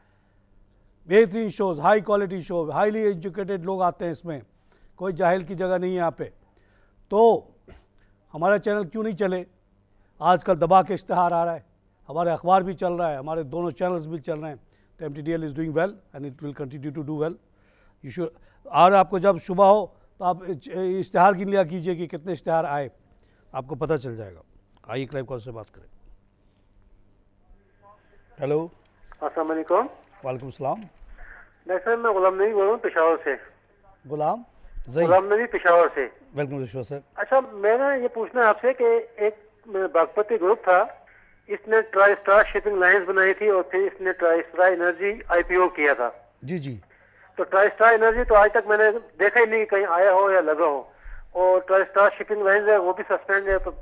बेहतरीन shows, high quality show, highly educated लोग आते हैं इसमें, कोई जाहिल की जगह नहीं है यहाँ पे। तो हमारा चैनल क्यों नहीं चले? आजकल दबा के इश्तिहार आ रहा है, हमारे अखबार भी चल रहा है, हमारे दोनों चैनल्स भी चल रहे हैं। तो MTDL is doing well and it will continue to do well. You should, और आपको जब सुबह हो तो आप इश्तिहार गिन लिया कीजिए कि कितने इश्तिहार आए, आपको पता चल जाएगा। आइए क्लाइव कॉल से बात करें। हेलो, अस्सलाम वालेकुम। वालेकुम सलाम। डॉक्टर मैं गुलाम नबी बोल रहा हूँ पेशावर से। गुलाम नबी पेशावर से। Welcome sir. अच्छा, मैंने ये पूछना है आपसे कि एक बागपति ग्रुप था, इसने ट्राई स्टार शिपिंग लाइन्स बनाई थी और फिर इसने ट्राई स्टार एनर्जी IPO किया था। जी जी। तो ट्राई स्टार एनर्जी तो आज तक मैंने देखा ही नहीं कहीं आया हो या लगा हो, और ट्राई स्टार शिपिंग लाइन्स है वो भी सस्पेंड है। तो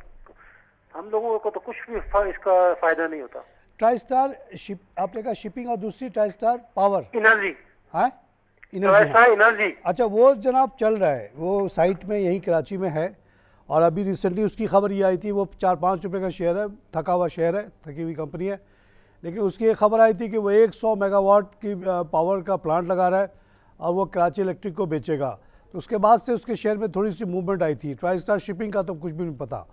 हम लोगों को तो कुछ भी इसका फायदा नहीं होता। ट्राई स्टार शिप, आपने कहा शिपिंग, और दूसरी ट्राई स्टार पावर एनर्जी। हाँ, एनर्जी। अच्छा, वो जनाब चल रहा है, वो साइट में यही कराची में है। और अभी रिसेंटली उसकी खबर ये आई थी, वो 4-5 रुपये का शेयर है, थका हुआ शेयर है, थकी हुई कंपनी है। लेकिन उसकी एक खबर आई थी कि वो 100 मेगावाट की पावर का प्लांट लगा रहा है और वो कराची इलेक्ट्रिक को बेचेगा। तो उसके बाद से उसके शेयर में थोड़ी सी मूवमेंट आई थी। ट्राई स्टार शिपिंग का तो कुछ भी नहीं पता।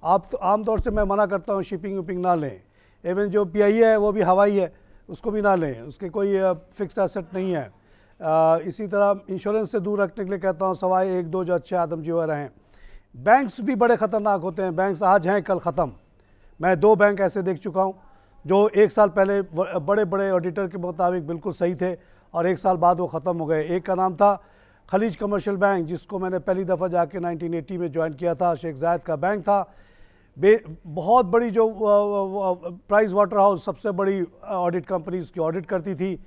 आप तो आमतौर से मैं मना करता हूँ, शिपिंग विपिंग ना लें। इवन जो PI है वो भी हवाई है, उसको भी ना लें, उसके कोई फिक्स्ड एसेट नहीं है। इसी तरह इंश्योरेंस से दूर रखने के लिए कहता हूँ, सवाए 1-2 जो अच्छे आदमजी वगैरह हैं। बैंक्स भी बड़े ख़तरनाक होते हैं। बैंक्स आज हैं कल ख़त्म। मैं 2 बैंक ऐसे देख चुका हूँ जो 1 साल पहले बड़े बड़े ऑडिटर के मुताबिक बिल्कुल सही थे और 1 साल बाद वो ख़त्म हो गए। एक का नाम था खलीज कमर्शियल बैंक, जिसको मैंने पहली दफ़ा जाके 1980 में ज्वाइन किया था। शेख जायद का बैंक था। बहुत बड़ी जो प्राइस वाटर हाउस सबसे बड़ी ऑडिट कंपनी उसकी ऑडिट करती थी।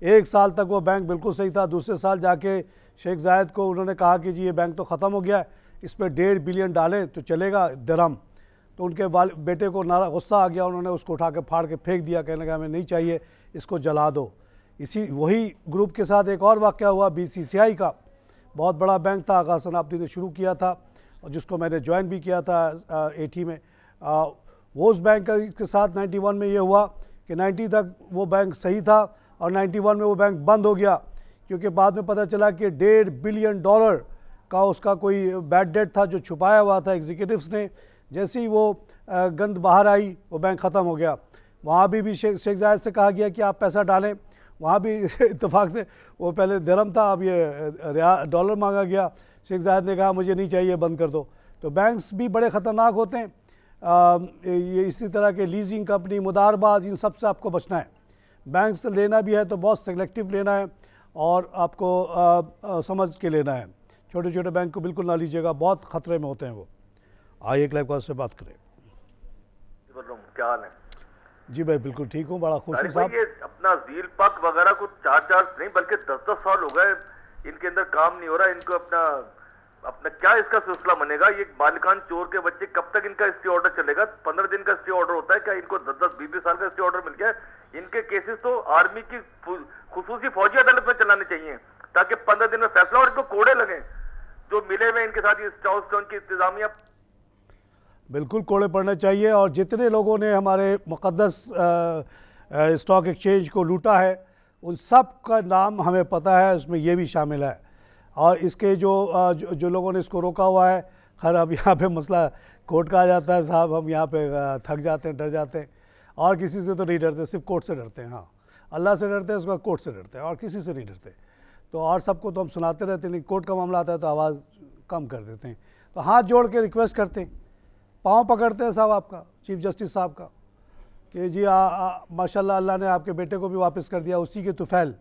1 साल तक वो बैंक बिल्कुल सही था। दूसरे साल जाके शेख जायद को उन्होंने कहा कि जी ये बैंक तो ख़त्म हो गया है, इस पर 1.5 बिलियन डालें तो चलेगा दिरहम। तो उनके बेटे को नारा गुस्सा आ गया, उन्होंने उसको उठा के फाड़ के फेंक दिया, कहने लगा हमें नहीं चाहिए, इसको जला दो। इसी वही ग्रुप के साथ एक और वाक़या हुआ BCCI का। बहुत बड़ा बैंक था, आगा सनाब्दी ने शुरू किया था और जिसको मैंने ज्वाइन भी किया था 80 में। वो उस बैंक के साथ 91 में ये हुआ कि 90 तक वो बैंक सही था और 91 में वो बैंक बंद हो गया, क्योंकि बाद में पता चला कि $1.5 बिलियन का उसका कोई बैड डेट था जो छुपाया हुआ था एग्जीक्यूटिव्स ने। जैसे ही वो गंद बाहर आई वो बैंक ख़त्म हो गया। वहाँ भी शेख जायद से कहा गया कि आप पैसा डालें, वहाँ भी इत्तेफाक से वो पहले दिरहम था, अब ये डॉलर मांगा गया। शेख जायद ने कहा मुझे नहीं चाहिए, बंद कर दो। तो बैंक्स भी बड़े ख़तरनाक होते हैं। ये इसी तरह के लीजिंग कंपनी, मुदारबाज, इन सब से आपको बचना है। बैंक से लेना भी है तो बहुत सेलेक्टिव लेना है और आपको समझ के लेना है। छोटे छोटे बैंक को बिल्कुल ना लीजिएगा, बहुत ख़तरे में होते हैं वो। आइए एक लाइव कॉल से बात करें। क्या हाल है जी भाई? बिल्कुल ठीक हूँ, बड़ा खुश हूँ साहब। ये अपना झील पाक वगैरह कुछ 4 नहीं बल्कि 10 साल हो गए इनके अंदर काम नहीं हो रहा। इनको अपना क्या इसका सिलसिला बनेगा? ये बालिकान चोर के बच्चे कब तक इनका स्टे ऑर्डर चलेगा? 15 दिन का स्टे ऑर्डर होता है क्या? इनको 10-20 साल का स्टे ऑर्डर मिल गया। इनके केसेस तो आर्मी की खुसूसी फौजी अदालत में चलाने चाहिए ताकि 15 दिन में फैसला और इनको कोड़े लगे जो मिले हुए इनके साथ चार्ल्सटन की इंतजामिया। बिल्कुल कोड़े पड़ने चाहिए। और जितने लोगों ने हमारे मुक़द्दस स्टॉक एक्सचेंज को लूटा है उन सब का नाम हमें पता है, उसमें ये भी शामिल है। और इसके जो लोगों ने इसको रोका हुआ है, खैर अब यहाँ पे मसला कोर्ट का आ जाता है साहब, हम यहाँ पे थक जाते हैं, डर जाते हैं। और किसी से तो नहीं डरते, सिर्फ कोर्ट से डरते हैं। हाँ, अल्लाह से डरते हैं, उसके बाद कोर्ट से डरते हैं, और किसी से नहीं डरते। तो और सबको तो हम सुनाते रहते हैं, लेकिन कोर्ट का मामला आता है तो आवाज़ कम कर देते हैं। तो हाथ जोड़ के रिक्वेस्ट करते हैं, पाँव पकड़ते हैं साहब आपका, चीफ जस्टिस साहब का, कि जी माशाल्लाह अल्लाह ने आपके बेटे को भी वापस कर दिया, उसी के तुफैल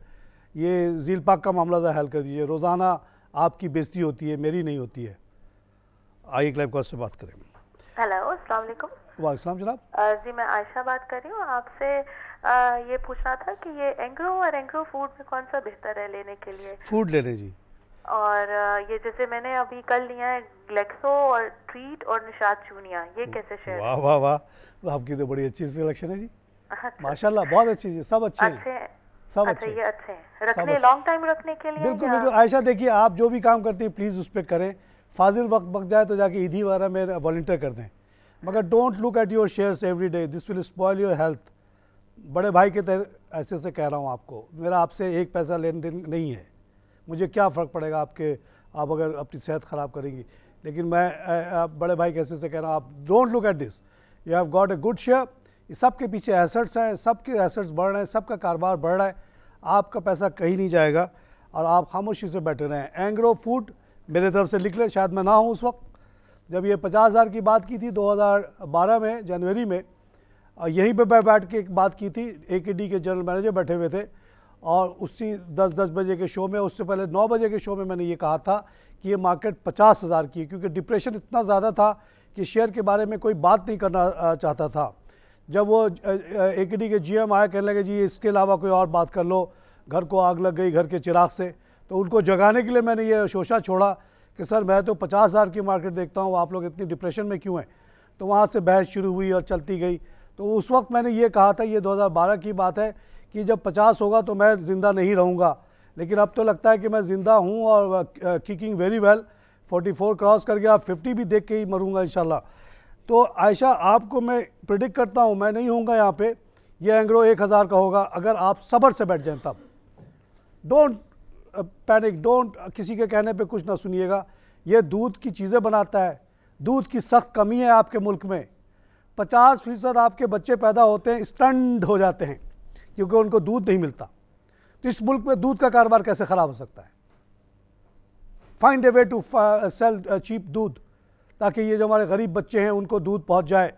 ये झील पाक का मामला ज़रा हल कर दीजिए। रोज़ाना आपकी बेइज्जती होती है, मेरी नहीं होती है। आइए लाइव कॉल से बात करें। हेलो, अस्सलाम वालेकुम। वालेकुम जनाब। जी मैं आयशा बात कर रही हूँ। आपसे ये पूछना था कि ये एंग्रो और एंग्रो फूड में कौन सा बेहतर है लेने के लिए? फूड लेने जी। और ये जैसे मैंने अभी कल लिया है ग्लेक्सो और ट्रीट और निशात चूनिया, ये कैसे शेयर? वाह वाह वाह, तो आपकी तो बड़ी अच्छी सिलेक्शन है जी। माशाल्लाह, बहुत अच्छी जी, सब अच्छे हैं, सब अच्छे। ये अच्छे हैं रखने, लॉन्ग टाइम रखने के लिए? बिल्कुल बिल्कुल। आयशा देखिए, आप जो भी काम करती हैं प्लीज़ उस पर करें। फाजिल वक्त बच जाए तो जाके ईदी वगैरह में वॉलंटियर कर दें, मगर don't look at your shares every day, this will spoil your health. बड़े भाई के तरह ऐसे से कह रहा हूँ आपको, मेरा आपसे 1 पैसा लेन देन नहीं है, मुझे क्या फ़र्क पड़ेगा आप अगर अपनी सेहत ख़राब करेंगी। लेकिन मैं बड़े भाई कैसे से कह रहा हूँ, आप don't look at this, you have got a good share. इस सब के पीछे एसेट्स हैं, सबके एसेट्स बढ़ रहे हैं, सबका कारोबार बढ़ रहा है, आपका पैसा कहीं नहीं जाएगा और आप खामोशी से बैठे रहें। एंग्रो फूड मेरे तरफ से लिख लें, शायद मैं ना हूँ उस वक्त जब ये 50,000 की बात की थी 2012 में जनवरी में, यहीं पे मैं बैठ के एक बात की थी, AKD के जनरल मैनेजर बैठे हुए थे और उसी 10 बजे के शो में, उससे पहले 9 बजे के शो में मैंने ये कहा था कि ये मार्केट 50,000 की है, क्योंकि डिप्रेशन इतना ज़्यादा था कि शेयर के बारे में कोई बात नहीं करना चाहता था। जब वो AKD के GM आया, कहने लगे जी इसके अलावा कोई और बात कर लो, घर को आग लग गई घर के चिराग से, तो उनको जगाने के लिए मैंने ये शोशा छोड़ा कि सर मैं तो 50,000 की मार्केट देखता हूँ, आप लोग इतनी डिप्रेशन में क्यों हैं। तो वहाँ से बहस शुरू हुई और चलती गई। तो उस वक्त मैंने ये कहा था, ये 2012 की बात है, कि जब 50 होगा तो मैं ज़िंदा नहीं रहूँगा। लेकिन अब तो लगता है कि मैं ज़िंदा हूँ और किकिंग वेरी वेल, 44 क्रॉस कर गया, 50 भी देख के ही मरूँगा इंशाल्लाह। तो आयशा आपको मैं प्रिडिक्ट करता हूँ, मैं नहीं होऊंगा यहाँ पे, ये एंग्रो 1000 का होगा अगर आप सब्र से बैठ जाएं। तब डोंट पैनिक, डोंट किसी के कहने पे कुछ ना सुनिएगा। ये दूध की चीज़ें बनाता है, दूध की सख्त कमी है आपके मुल्क में। 50% आपके बच्चे पैदा होते हैं स्टंड हो जाते हैं क्योंकि उनको दूध नहीं मिलता। तो इस मुल्क में दूध का कारोबार कैसे ख़राब हो सकता है? Find a way to sell cheap दूध, ताकि ये जो हमारे गरीब बच्चे हैं उनको दूध पहुंच जाए।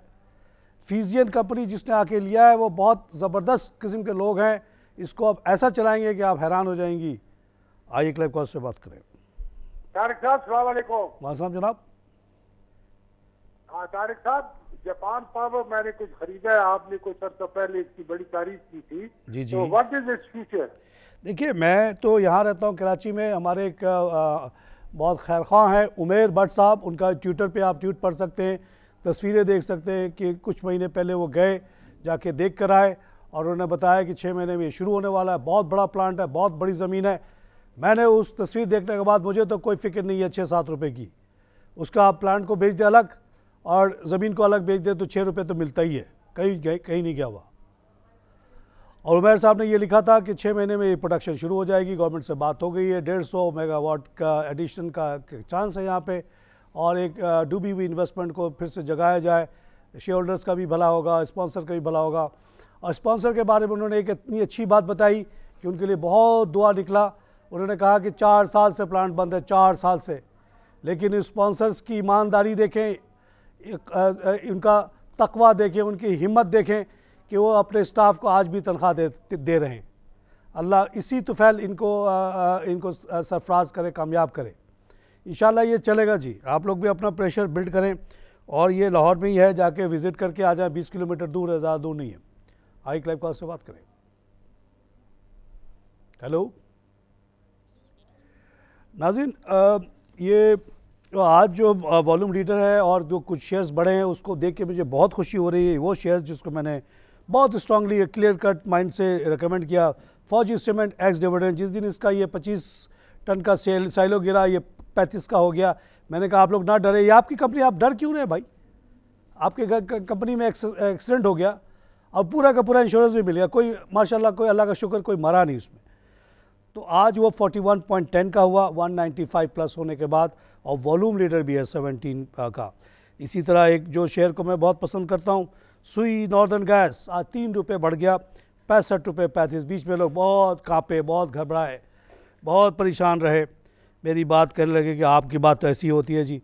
फीजियन कंपनी जिसने आके लिया है वो बहुत ज़बरदस्त किस्म के लोग हैं, इसको अब ऐसा चलाएंगे कि आप हैरान हो जाएंगी। आइए क्लाइव कॉल से बात करें। तारिक साहब, अस्सलाम वालेकुम। वालेकुम जनाब। हाँ तारिक साहब, जापान पावर मैंने कुछ खरीदा है, आपने कुछ अर्सा पहले इसकी बड़ी तारीफ की थी। जी जी। तो व्हाट इज इट्स फ्यूचर? देखिए, मैं तो यहाँ रहता हूँ कराची में। हमारे एक बहुत खैरख्वाह हैं उमेर भट्ट साहब, उनका ट्विटर पे आप ट्वीट पढ़ सकते हैं, तस्वीरें देख सकते हैं कि कुछ महीने पहले वो गए, जाके देख कर आए और उन्होंने बताया कि 6 महीने में ये शुरू होने वाला है। बहुत बड़ा प्लांट है, बहुत बड़ी ज़मीन है। मैंने उस तस्वीर देखने के बाद मुझे तो कोई फ़िक्र नहीं है 6-7 रुपये की। उसका आप प्लांट को बेच दे अलग और ज़मीन को अलग बेच दे तो 6 रुपये तो मिलता ही है, कहीं नहीं गया हुआ। और उमैर साहब ने ये लिखा था कि 6 महीने में ये प्रोडक्शन शुरू हो जाएगी। गवर्नमेंट से बात हो गई है, 150 मेगावाट का एडिशन का चांस है यहाँ पे, और एक डूबी हुई इन्वेस्टमेंट को फिर से जगाया जाए। शेयर होल्डर्स का भी भला होगा, स्पॉन्सर का भी भला होगा। और स्पॉन्सर के बारे में उन्होंने एक इतनी अच्छी बात बताई कि उनके लिए बहुत दुआ निकला। उन्होंने कहा कि 4 साल से प्लांट बंद है, 4 साल से, लेकिन स्पॉन्सर्स की ईमानदारी देखें, उनका तकवा देखें, उनकी हिम्मत देखें कि वो अपने स्टाफ को आज भी तनख्वाह दे रहे हैं। अल्लाह इसी तुफैल इनको सरफराज करे, कामयाब करे। इंशाल्लाह ये चलेगा जी। आप लोग भी अपना प्रेशर बिल्ड करें और ये लाहौर में ही है, जाके विज़िट करके आ जाए। 20 किलोमीटर दूर है, ज़्यादा दूर नहीं है। आई क्लाइव कॉल से बात करें। हेलो नाज़रीन, ये आज जो वॉल्यूम लीडर है और जो कुछ शेयर्स बढ़े हैं उसको देख के मुझे बहुत खुशी हो रही है। वो शेयर्स जिसको मैंने बहुत स्ट्रांगली क्लियर कट माइंड से रिकमेंड किया, फौजी सीमेंट एक्स डिविडेंड। जिस दिन इसका ये 25 टन का साइलो गिरा, ये 35 का हो गया, मैंने कहा आप लोग ना डरे, ये आपकी कंपनी, आप डर क्यों रहे भाई? आपके कंपनी में एक्सीडेंट हो गया, अब पूरा का पूरा इंश्योरेंस भी मिल गया, कोई माशाल्लाह, कोई अल्लाह का शुक्र, कोई मरा नहीं उसमें। तो आज वो 41.10 का हुआ 195 प्लस होने के बाद, और वॉल्यूम लीडर भी है 17 का। इसी तरह एक जो शेयर को मैं बहुत पसंद करता हूँ, सुई नॉर्दर्न गैस, आज 3 रुपये बढ़ गया 65 रुपये 35। बीच में लोग बहुत कांपे, बहुत घबराए, बहुत परेशान रहे। मेरी बात कहने लगे कि आपकी बात तो ऐसी होती है जी,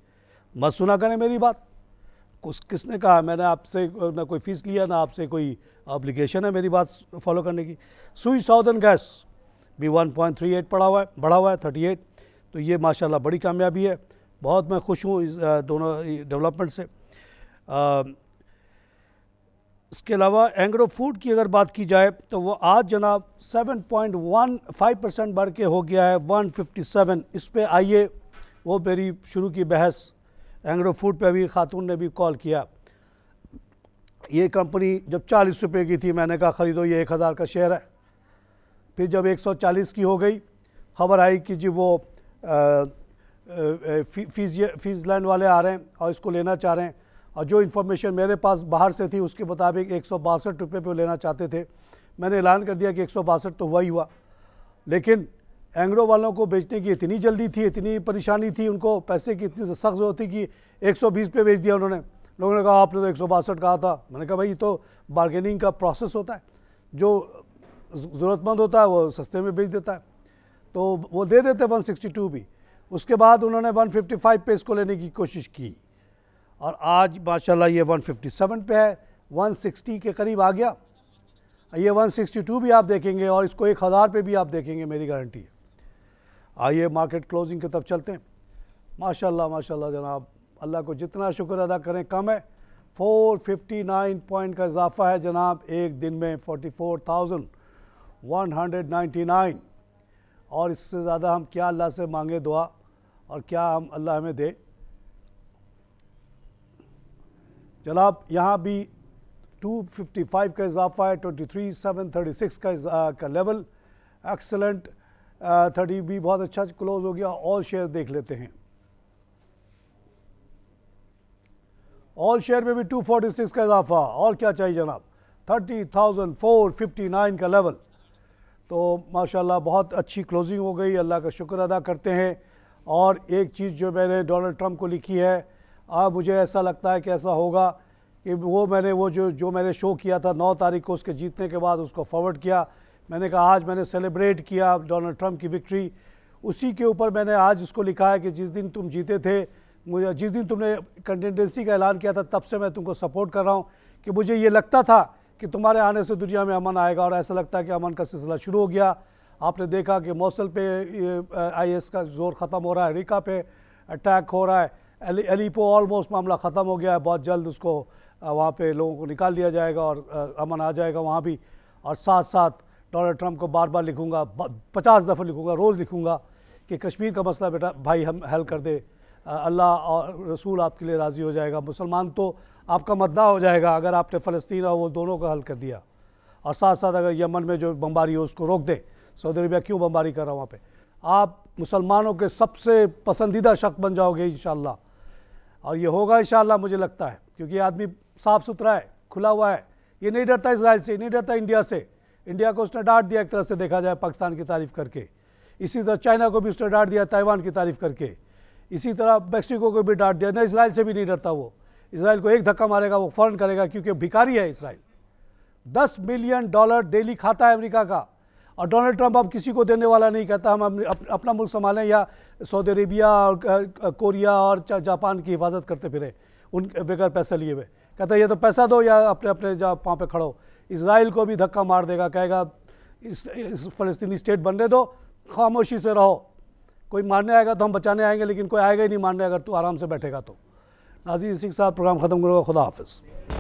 मत सुना करें मेरी बात। किसने कहा? मैंने आपसे ना कोई फ़ीस लिया, ना आपसे कोई ऑब्लिगेशन है मेरी बात फॉलो करने की। सुई साउदर्न गैस भी 1.38 बढ़ा हुआ है 38। तो ये माशाल्लाह बड़ी कामयाबी है। बहुत मैं खुश हूँ इस दोनों डेवलपमेंट से। इसके अलावा एंग्रो फूड की अगर बात की जाए तो वो आज जनाब 7.15% बढ़ के हो गया है 157। इस पे आइए वो मेरी शुरू की बहस। एंग्रो फूड पे अभी खातून ने भी कॉल किया। ये कंपनी जब 40 रुपये की थी, मैंने कहा ख़रीदो, ये 1000 का शेयर है। फिर जब 140 की हो गई, खबर आई कि जी वो फीस लैंड वाले आ रहे हैं और इसको लेना चाह रहे हैं। और जो इन्फॉर्मेशन मेरे पास बाहर से थी उसके मुताबिक 162 रुपये पे लेना चाहते थे। मैंने ऐलान कर दिया कि 162 तो हुआ ही हुआ। लेकिन एंग्रो वालों को बेचने की इतनी जल्दी थी, इतनी परेशानी थी, उनको पैसे की इतनी सख्त ज़रूरत थी कि 120 पे बेच दिया उन्होंने। लोगों ने कहा आपने तो 162 कहा था। मैंने कहा भाई, ये तो बार्गेनिंग का प्रोसेस होता है, जो ज़रूरतमंद होता है वो सस्ते में बेच देता है। तो वो दे देते 162 भी। उसके बाद उन्होंने 155 पे इसको लेने की कोशिश की और आज माशाल्लाह ये 157 पे है, 160 के करीब आ गया। ये 162 भी आप देखेंगे और इसको 1000 पे भी आप देखेंगे, मेरी गारंटी है। आइए मार्केट क्लोजिंग की तरफ चलते हैं। माशाल्लाह माशाल्लाह जनाब, अल्लाह को जितना शुक्र अदा करें कम है। 459 पॉइंट का इजाफा है जनाब एक दिन में, 44,199। और इससे ज़्यादा हम क्या अल्लाह से मांगे दुआ, और क्या हम अल्लाह हमें दे। जनाब यहाँ भी 255 का इजाफा है, 23,736 का लेवल, एक्सेलेंट। 30 भी बहुत अच्छा क्लोज हो गया। ऑल शेयर देख लेते हैं। ऑल शेयर में भी 246 का इजाफा। और क्या चाहिए जनाब, 30,459 का लेवल। तो माशाल्लाह बहुत अच्छी क्लोजिंग हो गई, अल्लाह का शुक्र अदा करते हैं। और एक चीज़ जो मैंने डोनाल्ड ट्रंप को लिखी है, मुझे ऐसा लगता है कि ऐसा होगा कि वो मैंने शो किया था 9 तारीख को उसके जीतने के बाद, उसको फॉरवर्ड किया। मैंने कहा आज मैंने सेलिब्रेट किया डोनाल्ड ट्रंप की विक्ट्री। उसी के ऊपर मैंने आज उसको लिखा है कि जिस दिन तुम जीते थे, मुझे जिस दिन तुमने कंटिजेंसी का ऐलान किया था, तब से मैं तुमको सपोर्ट कर रहा हूँ कि मुझे ये लगता था कि तुम्हारे आने से दुनिया में अमन आएगा, और ऐसा लगता है कि अमन का सिलसिला शुरू हो गया। आपने देखा कि मौसल पे IS का जोर ख़त्म हो रहा है, रिका पे अटैक हो रहा है, एलिपो ऑलमोस्ट मामला ख़त्म हो गया है, बहुत जल्द उसको वहाँ पे लोगों को निकाल दिया जाएगा और अमन आ जाएगा वहाँ भी। और साथ साथ डोनाल्ड ट्रंप को बार बार लिखूँगा, 50 दफ़ा लिखूँगा, रोज़ लिखूँगा कि कश्मीर का मसला बेटा भाई हम हल कर दे, अल्लाह और रसूल आपके लिए राज़ी हो जाएगा, मुसलमान तो आपका मद्दा हो जाएगा अगर आपने फ़लस्तीन और वो दोनों का हल कर दिया। और साथ साथ अगर यमन में जो बमबारी हो उसको रोक दे, सऊदी अरबिया क्यों बमबारी कर रहा है वहाँ पे, आप मुसलमानों के सबसे पसंदीदा शख्स बन जाओगे इंशाअल्लाह। और ये होगा इंशाअल्लाह मुझे लगता है, क्योंकि आदमी साफ़ सुथरा है, खुला हुआ है, ये नहीं डरता इजराइल से, नहीं डरता इंडिया से। इंडिया को उसने डांट दिया एक तरह से देखा जाए पाकिस्तान की तारीफ़ करके, इसी तरह चाइना को भी उसने डांट दिया ताइवान की तारीफ़ करके, इसी तरह मैक्सिको को भी डांट दिया। न इजराइल से भी नहीं डरता वो, इजराइल को एक धक्का मारेगा वो फ़ौरन करेगा, क्योंकि भिखारी है इजराइल। $10 मिलियन डेली खाता है अमेरिका का, और डोनाल्ड ट्रंप अब किसी को देने वाला नहीं, कहता हम अपना मुल्क संभालें या सऊदी अरेबिया और कोरिया और जापान की हिफाजत करते फिरे उन बगैर पैसा लिए हुए। कहता है ये तो पैसा दो या अपने अपने पाँव पे खड़ो। इजराइल को भी धक्का मार देगा, कहेगा इस फ़लस्तीनी स्टेट बनने दो, खामोशी से रहो, कोई मारने आएगा तो हम बचाने आएंगे, लेकिन कोई आएगा ही नहीं मारने अगर तू आराम से बैठेगा तो। नाज़रीन इसी के साथ प्रोग्राम ख़त्म करूँगा। खुदा हाफ़िज़।